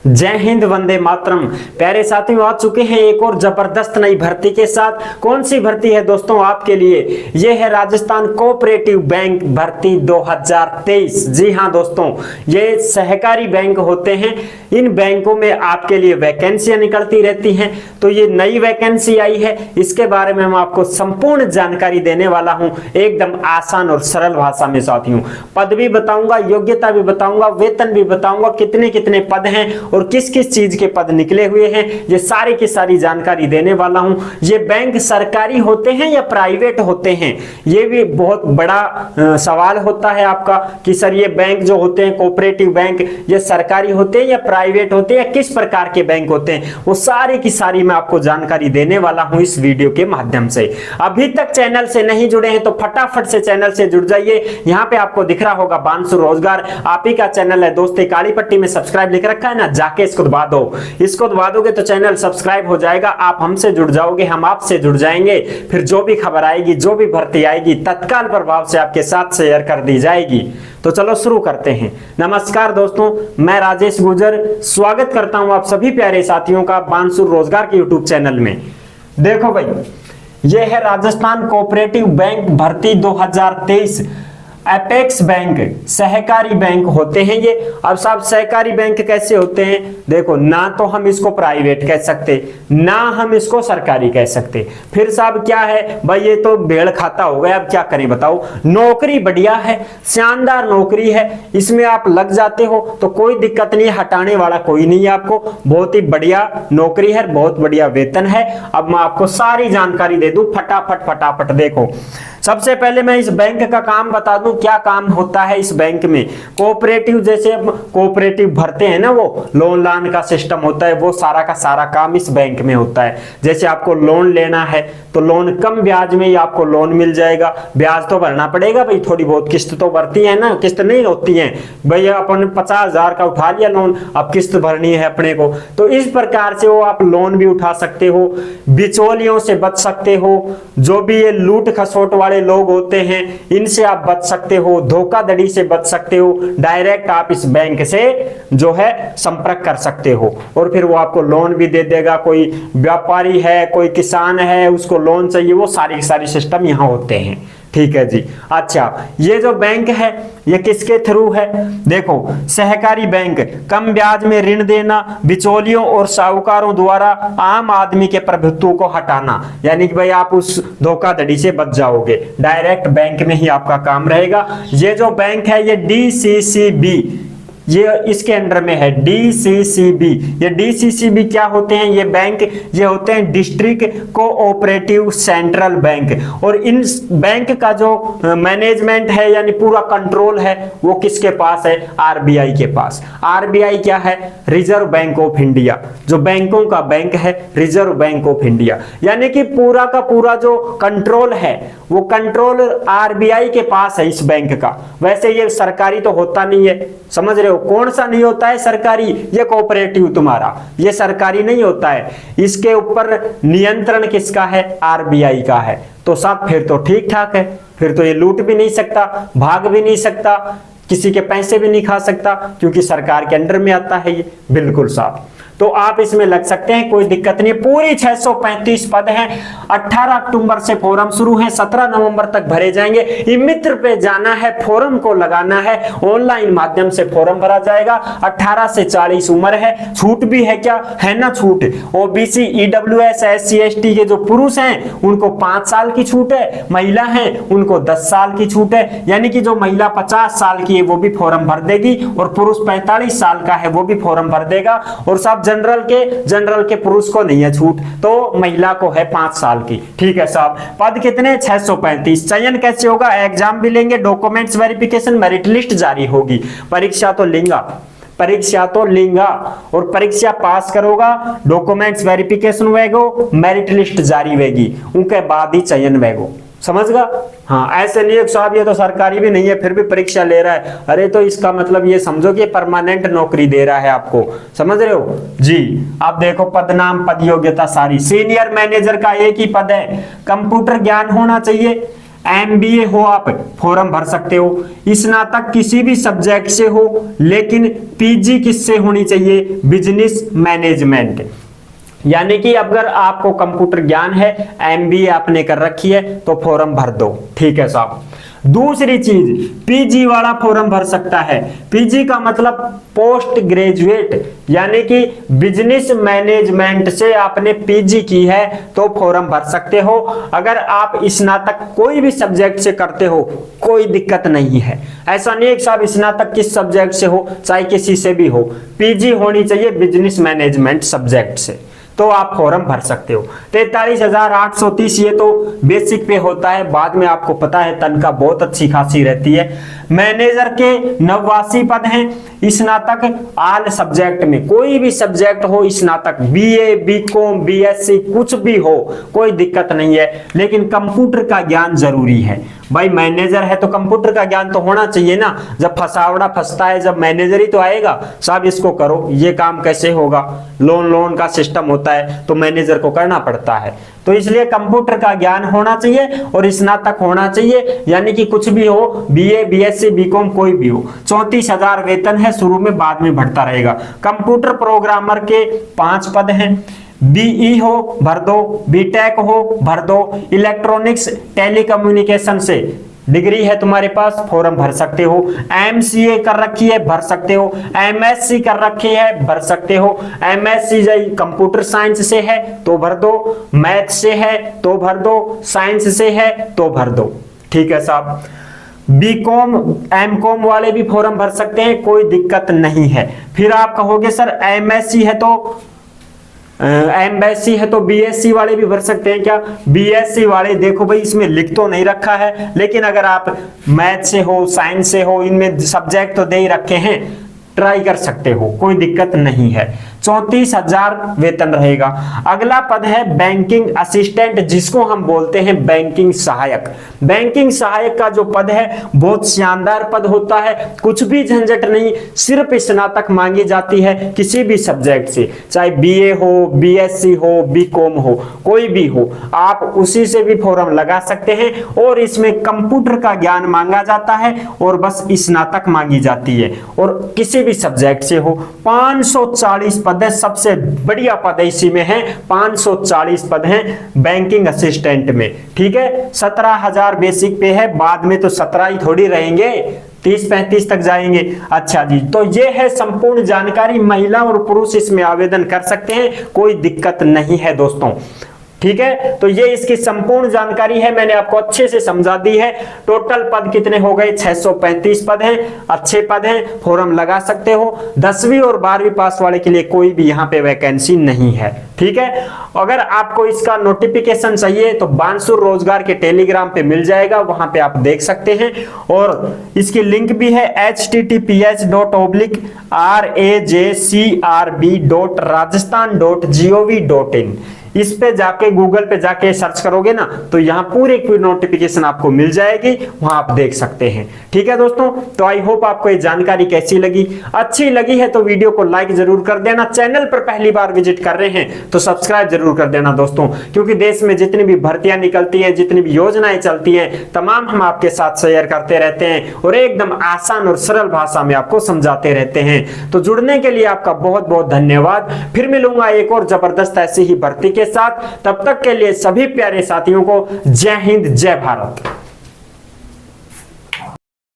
जय हिंद, वंदे मातरम। प्यारे साथियों, आ चुके हैं एक और जबरदस्त नई भर्ती के साथ। कौन सी भर्ती है दोस्तों आपके लिए? यह है राजस्थान कोऑपरेटिव बैंक भर्ती 2023। जी हां दोस्तों, ये सहकारी बैंक होते हैं। इन बैंकों में आपके लिए वैकेंसियां निकलती रहती हैं। तो ये नई वैकेंसी आई है, इसके बारे में मैं आपको संपूर्ण जानकारी देने वाला हूं, एकदम आसान और सरल भाषा में साथियों। पद भी बताऊंगा, योग्यता भी बताऊंगा, वेतन भी बताऊंगा, कितने कितने पद हैं और किस किस चीज के पद निकले हुए हैं, ये सारी की सारी जानकारी देने वाला हूं। ये बैंक सरकारी होते हैं या प्राइवेट होते हैं, ये भी बहुत बड़ा सवाल होता है आपका कि सर ये बैंक जो होते हैं कोऑपरेटिव बैंक, ये सरकारी होते हैं या प्राइवेट होते हैं या किस प्रकार के बैंक होते हैं, वो सारी की सारी मैं आपको जानकारी देने वाला हूं इस वीडियो के माध्यम से। अभी तक चैनल से नहीं जुड़े हैं तो फटाफट से चैनल से जुड़ जाइए। यहाँ पे आपको दिख रहा होगा बांसुर रोजगार, आप ही का चैनल है दोस्तों। काली पट्टी में सब्सक्राइब लिख रखा है ना, जाके इसको दबा दो। इसको दबा दोगे तो चैनल सब्सक्राइब हो जाएगा, आप हमसे जुड़ जाओगे, हम आपसे जुड़ जाएंगे। फिर जो भी खबर आएगी, जो भी भर्ती आएगी, तत्काल प्रभाव से आपके साथ शेयर कर दी जाएगी। तो चलो शुरू करते हैं। नमस्कार दोस्तों, मैं राजेश गुर्जर स्वागत करता हूं आप सभी प्यारे साथियों का बांसुर रोजगार के यूट्यूब चैनल में। देखो भाई, यह है राजस्थान कोऑपरेटिव बैंक भर्ती 2023। एपेक्स बैंक सहकारी बैंक होते हैं ये। अब साहब सहकारी बैंक कैसे होते हैं? देखो, ना तो हम इसको प्राइवेट कह सकते, ना हम इसको सरकारी कह सकते। फिर साहब क्या है भाई, ये तो भेड़ खाता हो गया। अब क्या करें बताओ? नौकरी बढ़िया है, शानदार नौकरी है, इसमें आप लग जाते हो तो कोई दिक्कत नहीं, हटाने वाला कोई नहीं है आपको। बहुत ही बढ़िया नौकरी है, बहुत बढ़िया वेतन है। अब मैं आपको सारी जानकारी दे दूं फटाफट फटाफट। देखो, सबसे पहले मैं इस बैंक का काम बता दूं, क्या काम होता है इस बैंक में। कोऑपरेटिव, जैसे कोऑपरेटिव भरते हैं ना, वो लोन लान का सिस्टम होता है, वो सारा का सारा काम इस बैंक में होता है। जैसे आपको लोन लेना है तो लोन कम ब्याज में ही आपको लोन मिल जाएगा। ब्याज तो भरना पड़ेगा भाई, थोड़ी बहुत किस्त तो भरती है ना, किस्त नहीं होती है भाई। अपन 50,000 का उठा लिया लोन, अब किस्त भरनी है अपने को, तो इस प्रकार से वो आप लोन भी उठा सकते हो, बिचौलियों से बच सकते हो, जो भी ये लूट खसोट वाले लोग होते हैं इनसे आप बच सकते हो, धोखाधड़ी से बच सकते हो। डायरेक्ट आप इस बैंक से जो है संपर्क कर सकते हो और फिर वो आपको लोन भी दे देगा। कोई व्यापारी है, कोई किसान है, उसको लोन चाहिए, वो सारी सारी सिस्टम यहाँ होते हैं। ठीक है जी। अच्छा, ये जो बैंक है ये किसके थ्रू है? देखो, सहकारी बैंक, कम ब्याज में ऋण देना, बिचौलियों और साहूकारों द्वारा आम आदमी के प्रभुत्व को हटाना, यानी कि भाई आप उस धोखाधड़ी से बच जाओगे। डायरेक्ट बैंक में ही आपका काम रहेगा। ये जो बैंक है ये DCCB, ये इसके अंडर में है DCCB। ये DCCB क्या होते हैं? ये बैंक ये होते हैं डिस्ट्रिक्ट कोऑपरेटिव सेंट्रल बैंक। और इन बैंक का जो मैनेजमेंट है यानी पूरा कंट्रोल है वो किसके पास है? RBI के पास। RBI क्या है? Reserve bank of India. जो बैंकों का बैंक है, रिजर्व बैंक ऑफ इंडिया, यानी कि पूरा का पूरा जो कंट्रोल है वो कंट्रोल RBI के पास है इस बैंक का। वैसे ये सरकारी तो होता नहीं है, समझ रहे हो? कौन सा नहीं होता है सरकारी? ये कोऑपरेटिव तुम्हारा, ये सरकारी नहीं होता है। इसके ऊपर नियंत्रण किसका है? RBI का है। तो सब फिर तो ठीक ठाक है, फिर तो ये लूट भी नहीं सकता, भाग भी नहीं सकता, किसी के पैसे भी नहीं खा सकता, क्योंकि सरकार के अंडर में आता है ये। बिल्कुल साफ। तो आप इसमें लग सकते हैं, कोई दिक्कत नहीं। पूरी 635 पद हैं। 18 अक्टूबर से फॉर्म शुरू है, 17 नवंबर तक भरे जाएंगे। ई मित्र पे जाना है, फॉर्म को लगाना है, ऑनलाइन माध्यम से फॉर्म भरा जाएगा। 18 से 40 उम्र है। छूट भी है क्या? है ना छूट। OBC, EWS, SC, ST के जो पुरुष हैं उनको 5 साल की छूट है, महिला हैं उनको 10 साल की छूट है। यानी कि जो महिला 50 साल की है वो भी फॉर्म भर देगी और पुरुष 45 साल का है वो भी फॉर्म भर देगा। और सब जनरल के पुरुष को नहीं है छूट, तो महिला को है 5 साल की। ठीक है साहब। पद कितने? 635। चयन कैसे होगा? एग्जाम भी लेंगे, डॉक्यूमेंट्स वेरिफिकेशन, मेरिट लिस्ट जारी होगी। परीक्षा तो लेंगा और परीक्षा पास करोगा, डॉक्यूमेंट्स वेरिफिकेशन वेगो, मेरिट लिस्ट जारी वेगी, उनके बाद ही चयन वेगो। समझ गया? हाँ, ऐसे नहीं है साहब ये तो सरकारी भी नहीं है फिर भी परीक्षा ले रहा है। अरे तो इसका मतलब ये समझो कि परमानेंट नौकरी दे रहा है आपको। समझ रहे हो जी? आप देखो, पद नाम, पद योग्यता सारी। सीनियर मैनेजर का एक ही पद है। कंप्यूटर ज्ञान होना चाहिए, MBA हो आप फॉर्म भर सकते हो, स्नातक किसी भी सब्जेक्ट से हो, लेकिन PG किससे होनी चाहिए, बिजनेस मैनेजमेंट। यानी कि अगर आपको कंप्यूटर ज्ञान है, MBA आपने कर रखी है, तो फॉर्म भर दो, ठीक है साहब। दूसरी चीज, PG वाला फॉर्म भर सकता है। PG का मतलब पोस्ट ग्रेजुएट, यानी कि बिजनेस मैनेजमेंट से आपने PG की है तो फॉर्म भर सकते हो। अगर आप स्नातक कोई भी सब्जेक्ट से करते हो कोई दिक्कत नहीं है। ऐसा नहीं है कि साहब स्नातक किस सब्जेक्ट से हो, चाहे किसी से भी हो, PG होनी चाहिए बिजनेस मैनेजमेंट सब्जेक्ट से, तो आप फॉर्म भर सकते हो। 43,830 ये तो बेसिक पे होता है, बाद में आपको पता है तनख्वाह बहुत अच्छी खासी रहती है। मैनेजर के 89 पद हैं। स्नातक आल सब्जेक्ट में, कोई भी सब्जेक्ट हो, स्नातक BA BCom BSc कुछ भी हो, कोई दिक्कत नहीं है, लेकिन कंप्यूटर का ज्ञान जरूरी है। भाई मैनेजर है तो कंप्यूटर का ज्ञान तो होना चाहिए ना। जब फसावड़ा फंसता है, जब मैनेजर ही तो आएगा, साहब इसको करो, ये काम कैसे होगा, लोन का सिस्टम होता है तो मैनेजर को करना पड़ता है। तो इसलिए कंप्यूटर का ज्ञान होना चाहिए और स्नातक होना चाहिए, यानी कि कुछ भी हो, BA BSc BCom कोई भी हो। 34,000 वेतन है, शुरू में, बाद में बढ़ता रहेगा। कंप्यूटर प्रोग्रामर के 5 पद हैं। BE हो भर दो, BTech हो भर दो, इलेक्ट्रॉनिक्स टेलीकम्युनिकेशन से डिग्री है तुम्हारे पास, फॉर्म भर सकते हो। MCA कर रखी है, भर सकते हो। MSc कर रखी है, भर सकते हो। MSc कंप्यूटर साइंस से है तो भर दो, मैथ से है तो भर दो, साइंस से है तो भर दो, ठीक है साहब। BCom MCom वाले भी फॉर्म भर सकते हैं, कोई दिक्कत नहीं है। फिर आप कहोगे सर MSc है तो MSc है तो BSc वाले भी भर सकते हैं क्या? BSc वाले देखो भाई इसमें लिख तो नहीं रखा है, लेकिन अगर आप मैथ से हो, साइंस से हो, इनमें सब्जेक्ट तो दे ही रखे हैं, ट्राई कर सकते हो, कोई दिक्कत नहीं है। 34,000 वेतन रहेगा। अगला पद है बैंकिंग असिस्टेंट, जिसको हम बोलते हैं बैंकिंग सहायक। बैंकिंग सहायक का जो पद है बहुत शानदार पद होता है, कुछ भी झंझट नहीं, सिर्फ स्नातक मांगी जाती है किसी भी सब्जेक्ट से, चाहे BA हो, BSc हो, BCom हो, कोई भी हो, आप उसी से भी फॉर्म लगा सकते हैं। और इसमें कंप्यूटर का ज्ञान मांगा जाता है और बस स्नातक मांगी जाती है, और किसी भी सब्जेक्ट से हो। 540 पद है, सबसे बढ़िया पद इसी में है, 540 पद हैं बैंकिंग असिस्टेंट में, ठीक है। 17,000 बेसिक पे है, बाद में तो 17 ही थोड़ी रहेंगे, 30-35 तक जाएंगे। अच्छा जी, तो ये है संपूर्ण जानकारी। महिला और पुरुष इसमें आवेदन कर सकते हैं, कोई दिक्कत नहीं है दोस्तों, ठीक है। तो ये इसकी संपूर्ण जानकारी है, मैंने आपको अच्छे से समझा दी है। टोटल पद कितने हो गए? 635 पद हैं, अच्छे पद हैं, फॉर्म लगा सकते हो। 10वीं और 12वीं पास वाले के लिए कोई भी यहाँ पे वैकेंसी नहीं है, ठीक है। अगर आपको इसका नोटिफिकेशन चाहिए तो बांसुर रोजगार के टेलीग्राम पे मिल जाएगा, वहां पे आप देख सकते हैं। और इसकी लिंक भी है https://rajcrb.rajasthan.gov.in। इस पे जाके गूगल पे जाके सर्च करोगे ना तो यहाँ पूरी की नोटिफिकेशन आपको मिल जाएगी, वहां आप देख सकते हैं, ठीक है दोस्तों। तो आई होप आपको ये जानकारी कैसी लगी, अच्छी लगी है तो वीडियो को लाइक जरूर कर देना। चैनल पर पहली बार विजिट कर रहे हैं तो सब्सक्राइब जरूर कर देना दोस्तों, क्योंकि देश में जितनी भी भर्तियां निकलती हैं, जितनी भी योजनाएं चलती हैं, तमाम हम आपके साथ शेयर करते रहते हैं और एकदम आसान और सरल भाषा में आपको समझाते रहते हैं। तो जुड़ने के लिए आपका बहुत बहुत धन्यवाद। फिर मिलूंगा एक और जबरदस्त ऐसी ही भर्ती के साथ, तब तक के लिए सभी प्यारे साथियों को जय हिंद, जय भारत।